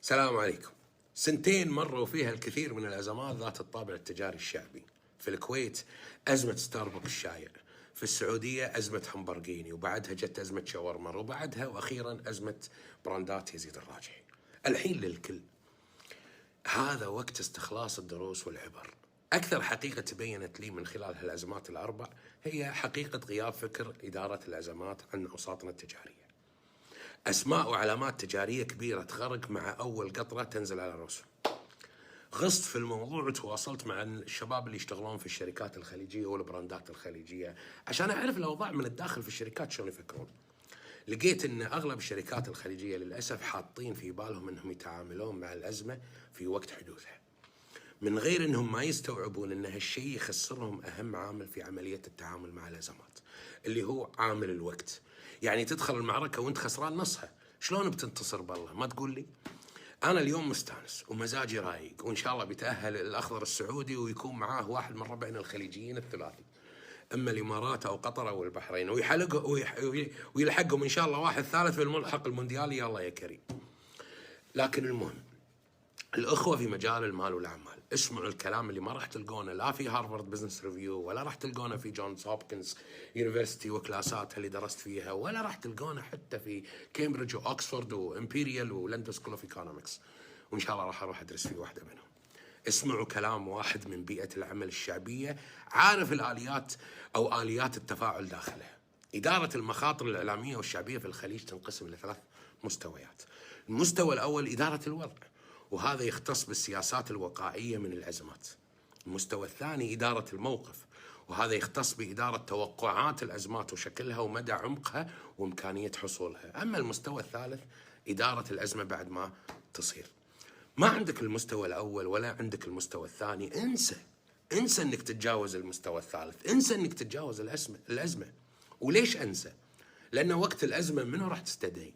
السلام عليكم. سنتين مروا فيها الكثير من الأزمات ذات الطابع التجاري الشعبي. في الكويت أزمة ستاربكس الشايع، في السعودية أزمة همبرجيني، وبعدها جت أزمة شاورما، وبعدها وأخيرا أزمة براندات يزيد الراجحي. الحين للكل. هذا وقت استخلاص الدروس والعبر. أكثر حقيقة تبينت لي من خلال هالأزمات الأربع هي حقيقة غياب فكر إدارة الأزمات عن أوساطنا التجارية. أسماء وعلامات تجارية كبيرة تغرق مع أول قطرة تنزل على رأسهم. غصت في الموضوع وتواصلت مع الشباب اللي يشتغلون في الشركات الخليجية والبراندات الخليجية عشان أعرف الأوضاع من الداخل في الشركات شلون يفكرون. لقيت أن أغلب الشركات الخليجية للأسف حاطين في بالهم أنهم يتعاملون مع الأزمة في وقت حدوثها، من غير أنهم ما يستوعبون أن هالشيء يخسرهم أهم عامل في عملية التعامل مع الأزمات، اللي هو عامل الوقت. يعني تدخل المعركة وانت خسران نصها، شلون بتنتصر بالله؟ ما تقول لي. أنا اليوم مستانس ومزاجي رايق، وإن شاء الله بيتأهل الأخضر السعودي ويكون معاه واحد من ربعنا الخليجيين الثلاثي، إما الإمارات أو قطر أو البحرين، ويلحقهم إن شاء الله واحد ثالث في الملحق المونديالي، يا الله يا كريم. لكن المهم، الأخوة في مجال المال والأعمال، اسمعوا الكلام اللي ما راح تلقونه لا في هارفارد بزنس ريفيو، ولا راح تلقونه في جونز هوبكنز يونيفرسيتي وكلاساتها اللي درست فيها، ولا راح تلقونه حتى في كامبريدج وأكسفورد وإمبيريال ولندن سكول أوف إيكونومكس، وإن شاء الله راح أروح أدرس في واحدة منهم. اسمعوا كلام واحد من بيئة العمل الشعبية، عارف الآليات أو آليات التفاعل داخلها. إدارة المخاطر الإعلامية والشعبية في الخليج تنقسم لثلاث مستويات. المستوى الأول إدارة الوضع، وهذا يختص بالسياسات الوقائية من الأزمات. المستوى الثاني إدارة الموقف، وهذا يختص بإدارة توقعات الأزمات وشكلها ومدى عمقها وإمكانية حصولها. أما المستوى الثالث إدارة الأزمة بعد ما تصير. ما عندك المستوى الأول ولا عندك المستوى الثاني، انسى أنك تتجاوز المستوى الثالث، انسى أنك تتجاوز الأزمة. وليش أنسى؟ لأن وقت الأزمة منو راح تستدعي؟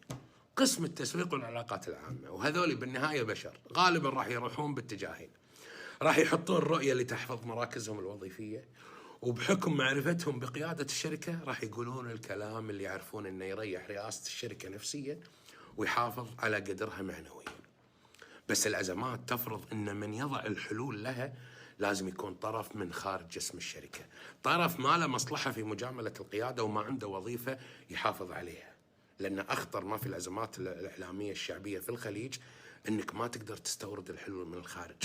قسم التسويق والعلاقات العامة، وهذول بالنهاية بشر غالبا راح يروحون باتجاهين. راح يحطون رؤية لتحفظ مراكزهم الوظيفية، وبحكم معرفتهم بقيادة الشركة راح يقولون الكلام اللي يعرفون انه يريح رئاسة الشركة نفسيا ويحافظ على قدرها معنويا. بس الأزمات تفرض ان من يضع الحلول لها لازم يكون طرف من خارج جسم الشركة، طرف ما له مصلحة في مجاملة القيادة وما عنده وظيفة يحافظ عليها. لأن أخطر ما في الأزمات الإعلامية الشعبية في الخليج أنك ما تقدر تستورد الحلول من الخارج،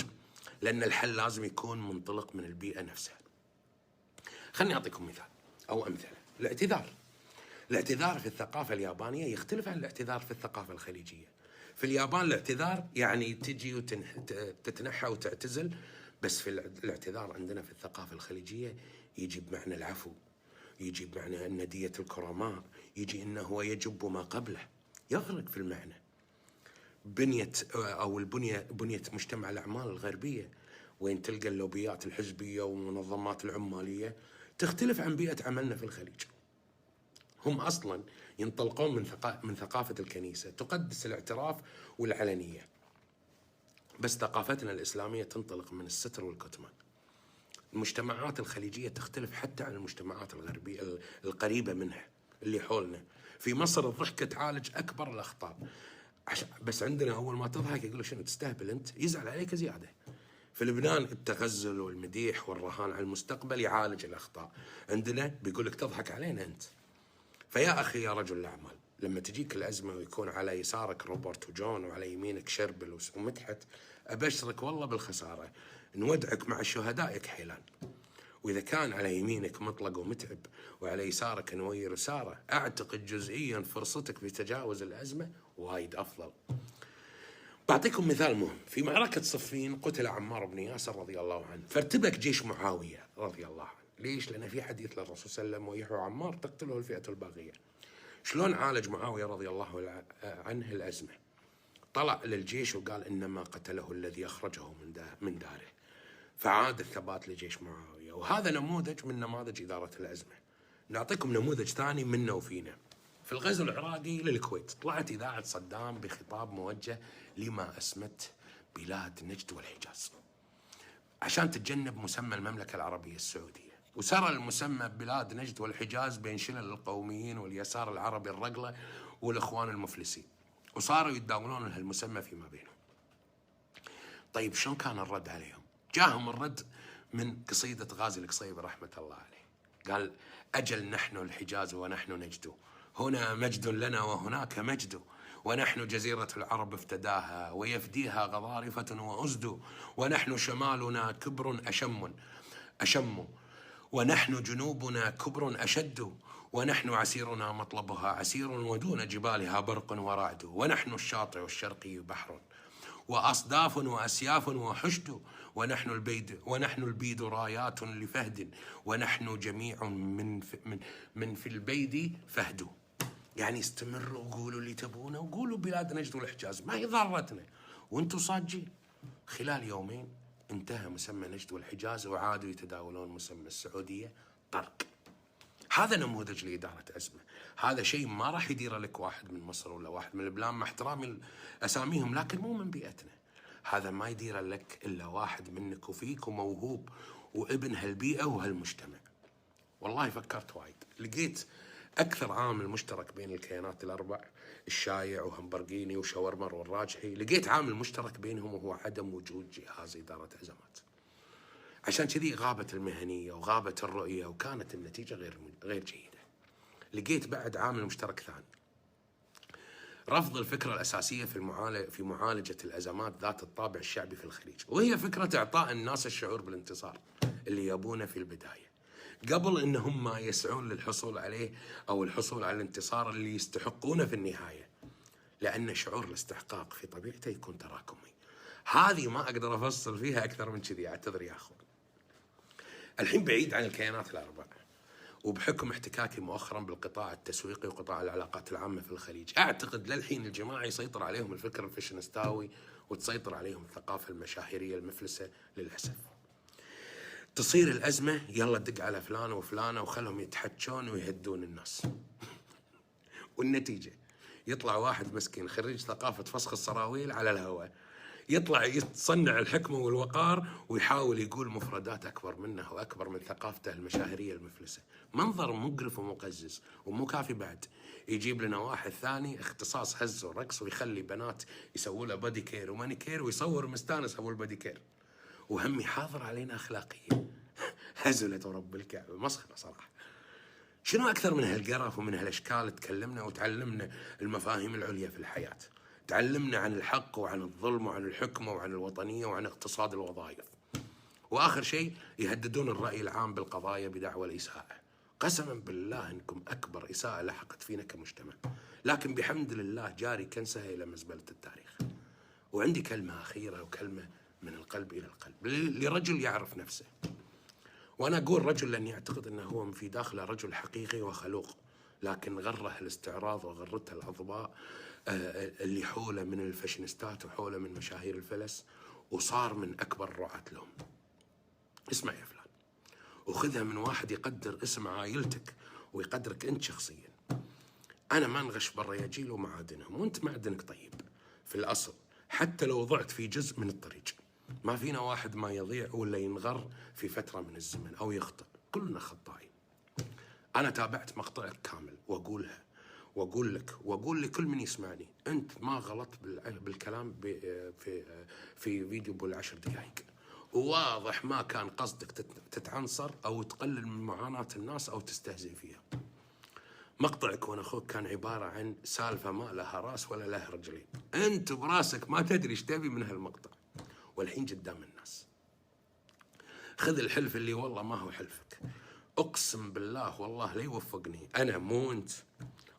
لأن الحل لازم يكون منطلق من البيئة نفسها. خلني أعطيكم مثال أو أمثلة. الاعتذار في الثقافة اليابانية يختلف عن الاعتذار في الثقافة الخليجية. في اليابان الاعتذار يعني تجي وتتنحى وتعتزل، بس في الاعتذار عندنا في الثقافة الخليجية يجي بمعنى العفو، يجي بمعنى أن دية الكرماء، يجي أنه هو يجب ما قبله. يفرق في المعنى. بنية مجتمع الأعمال الغربية، وين تلقى اللوبيات الحزبية والمنظمات العمالية، تختلف عن بيئة عملنا في الخليج. هم أصلا ينطلقون من ثقافة الكنيسة تقدس الاعتراف والعلنية، بس ثقافتنا الإسلامية تنطلق من الستر والكتمان. المجتمعات الخليجية تختلف حتى عن المجتمعات الغربية القريبة منها اللي حولنا. في مصر الضحكة تعالج أكبر الأخطاء، بس عندنا أول ما تضحك يقول شنو تستهبل أنت، يزعل عليك زيادة. في لبنان التغزل والمديح والرهان على المستقبل يعالج الأخطاء، عندنا بيقول لك تضحك علينا أنت. فيا أخي يا رجل الأعمال، لما تجيك الأزمة ويكون على يسارك روبرت وجون وعلى يمينك شربل ومدحت، أبشرك والله بالخسارة، نودعك مع شهدائك حيلان. وإذا كان على يمينك مطلق ومتعب وعلى يسارك نوير وسارة، أعتقد جزئيا فرصتك في تجاوز الأزمة وايد أفضل. بعطيكم مثال مهم. في معركة صفين قتل عمار بن ياسر رضي الله عنه، فارتبك جيش معاوية رضي الله عنه. ليش؟ لأن في حديث للرسول صلى الله عليه وسلم: ويحيى عمار تقتله الفئة الباغية. شلون عالج معاوية رضي الله عنه الأزمة؟ طلع للجيش وقال: إنما قتله الذي أخرجه من داره. فعاد الثبات لجيش معاوية، وهذا نموذج من نماذج إدارة الأزمة. نعطيكم نموذج ثاني منا وفينا. في الغزو العراقي للكويت طلعت إذاعة صدام بخطاب موجه لما أسمت بلاد نجد والحجاز عشان تتجنب مسمى المملكة العربية السعودية، وسرى المسمى بلاد نجد والحجاز بين شلل القوميين واليسار العربي الرقلة والإخوان المفلسين، وصاروا يتداولون هالمسمى فيما بينهم. طيب شلون كان الرد عليهم؟ جاهم الرد من قصيدة غازي القصيبي رحمة الله عليه، قال: أجل نحن الحجاز ونحن نجد، هنا مجد لنا وهناك مجد، ونحن جزيرة العرب افتداها ويفديها غضارفة وأزد، ونحن شمالنا كبر أشم، ونحن جنوبنا كبر أشد، ونحن عسيرنا مطلبها عسير ودون جبالها برق ورعد، ونحن الشاطئ الشرقي بحر وأصداف وأسياف وحشد، ونحن البيد رايات لفهد، ونحن جميع من في البيد فهد. يعني استمروا وقولوا اللي تبونه، وقولوا بلاد نجد والحجاز ما هي ضارتنا وانتم صاجين. خلال يومين انتهى مسمى نجد والحجاز وعادوا يتداولون مسمى السعودية طرق. هذا نموذج لإدارة أزمة. هذا شيء ما راح يديره لك واحد من مصر ولا واحد من لبنان، مع احترامي أساميهم لكن مو من بيئتنا. هذا ما يديره لك إلا واحد منك وفيك وموهوب وابن هالبيئة وهالمجتمع. والله فكرت وايد، لقيت أكثر عامل مشترك بين الكيانات الأربع، الشايع وهمبرجيني وشاورمر والراجحي، لقيت عامل مشترك بينهم وهو عدم وجود جهاز إدارة أزمات. عشان كذي غابت المهنية وغابت الرؤية وكانت النتيجة غير جيدة. لقيت بعد عامل مشترك ثاني، رفض الفكرة الأساسية في معالجة الأزمات ذات الطابع الشعبي في الخليج، وهي فكرة إعطاء الناس الشعور بالانتصار اللي يبونه في البداية قبل إنهم ما يسعون للحصول عليه أو الحصول على الانتصار اللي يستحقونه في النهاية، لأن شعور الاستحقاق في طبيعته يكون تراكمي. هذه ما أقدر أفصل فيها أكثر من كذي، أعتذر يا أخوان. الحين بعيد عن الكيانات الأربع، وبحكم احتكاكي مؤخرا بالقطاع التسويقي وقطاع العلاقات العامة في الخليج، أعتقد للحين الجماعة يسيطر عليهم الفكر الفاشينيستاوي وتسيطر عليهم الثقافة المشاهيرية المفلسة للأسف. تصير الأزمة يلا دق على فلان وفلانة وخلهم يتحجون ويهدون الناس والنتيجة يطلع واحد مسكين خريج ثقافة فسخ السراويل على الهواء، يطلع يتصنع الحكمة والوقار ويحاول يقول مفردات أكبر منه وأكبر من ثقافته المشاهيرية المفلسة. منظر مقرف ومقزز. ومو كافي بعد، يجيب لنا واحد ثاني اختصاص هز ورقص ويخلي بنات يسووا له بادي كير وماني كير ويصور مستانس أبو البادي كير، وهم يحاضر علينا أخلاقيا. هزلت ورب الكعبة، مسخرة صراحة. شنو أكثر من هالقرف ومن هالأشكال تكلمنا وتعلمنا المفاهيم العليا في الحياة، تعلمنا عن الحق وعن الظلم وعن الحكمة وعن الوطنية وعن اقتصاد الوظائف، وآخر شيء يهددون الرأي العام بالقضايا بدعوى الإساءة. قسما بالله إنكم أكبر إساءة لحقت فينا كمجتمع، لكن بحمد الله جاري كنسها إلى مزبلة التاريخ. وعندي كلمة أخيرة وكلمة من القلب إلى القلب لرجل يعرف نفسه، وأنا أقول رجل لأني أعتقد أنه هو في داخله رجل حقيقي وخلوق، لكن غره الاستعراض وغرته الأضواء اللي حوله من الفاشينيستات وحوله من مشاهير الفلس، وصار من أكبر الرعاة لهم. اسمع يا فلان، وخذها من واحد يقدر اسم عائلتك ويقدرك أنت شخصيا. أنا ما نغش بالرياجيل ومعادنهم، وأنت معدنك طيب في الأصل، حتى لو ضعت في جزء من الطريق. ما فينا واحد ما يضيع ولا ينغر في فترة من الزمن أو يخطئ، كلنا خطائين. أنا تابعت مقطعك كامل وأقولها وأقول لك وأقول لكل من يسمعني، أنت ما غلط بالكلام في فيديو ب10 دقائق، وواضح ما كان قصدك تتعنصر أو تقلل من معاناة الناس أو تستهزئ فيها. مقطعك وأنا أخوك كان عبارة عن سالفة ما لها راس ولا لها رجلين، أنت براسك ما تدري إيش تبي من هالمقطع، والحين قدام الناس خذ الحلف اللي والله ما هو حلفك. أقسم بالله والله لا يوفقني أنا مو أنت،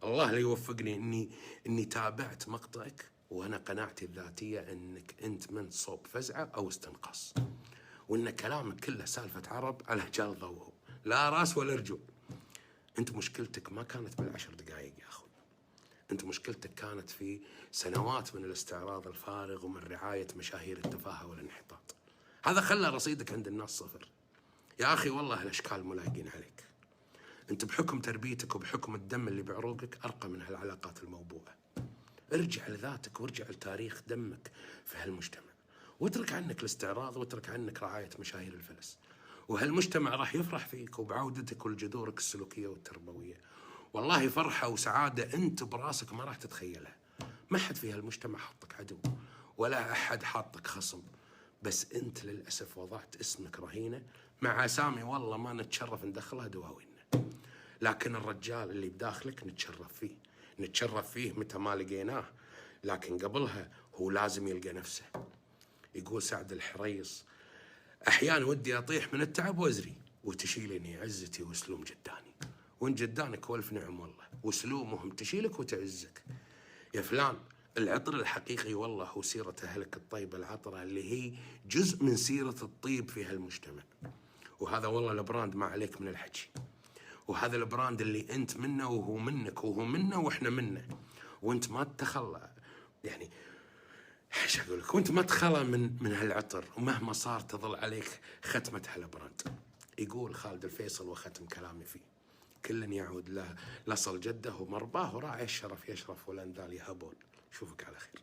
الله لا يوفقني إني تابعت مقطعك وأنا قناعتي الذاتية إنك أنت من صوب فزعة أو استنقاص، وإن كلامك كله سالفة عرب على جال ضوء، لا راس ولا رجول. أنت مشكلتك ما كانت بال10 دقائق يا أخوي، أنت مشكلتك كانت في سنوات من الاستعراض الفارغ ومن رعاية مشاهير التفاهة والانحطاط. هذا خلى رصيدك عند الناس صفر. يا أخي والله الأشكال ملاقين عليك، أنت بحكم تربيتك وبحكم الدم اللي بعروقك أرقى من هالعلاقات الموبوءة. ارجع لذاتك وارجع لتاريخ دمك في هالمجتمع، واترك عنك الاستعراض واترك عنك رعاية مشاهير الفلس، وهالمجتمع راح يفرح فيك وبعودتك ولجذورك السلوكية والتربوية. والله فرحة وسعادة أنت براسك ما راح تتخيلها. ما حد في هالمجتمع حطك عدو ولا أحد حاطك خصم، بس أنت للأسف وضعت اسمك رهينة مع أسامي والله ما نتشرف ندخلها دواويننا، لكن الرجال اللي بداخلك نتشرف فيه متى ما لقيناه، لكن قبلها هو لازم يلقى نفسه. يقول سعد الحريص: أحيانا ودي أطيح من التعب وأزري، وتشيلني عزتي وسلوم جداني. وإن جدانك والف نعم والله، وسلومهم تشيلك وتعزك. يا فلان، العطر الحقيقي والله هو سيرة أهلك الطيبة العطرة، اللي هي جزء من سيرة الطيب في هالمجتمع. وهذا والله البراند ما عليك من الحكي، وهذا البراند اللي أنت منه وهو منك وهو منه وإحنا منه، وأنت ما تتخلى، يعني ايش اقول لك، وانت ما تخلى من هالعطر، ومهما صار تظل عليك ختمة هالبراند. يقول خالد الفيصل وختم كلامي فيه: كل يعود له لصل جده ومرباه، وراعي الشرف يشرف والأنذال يهبون. شوفك على خير.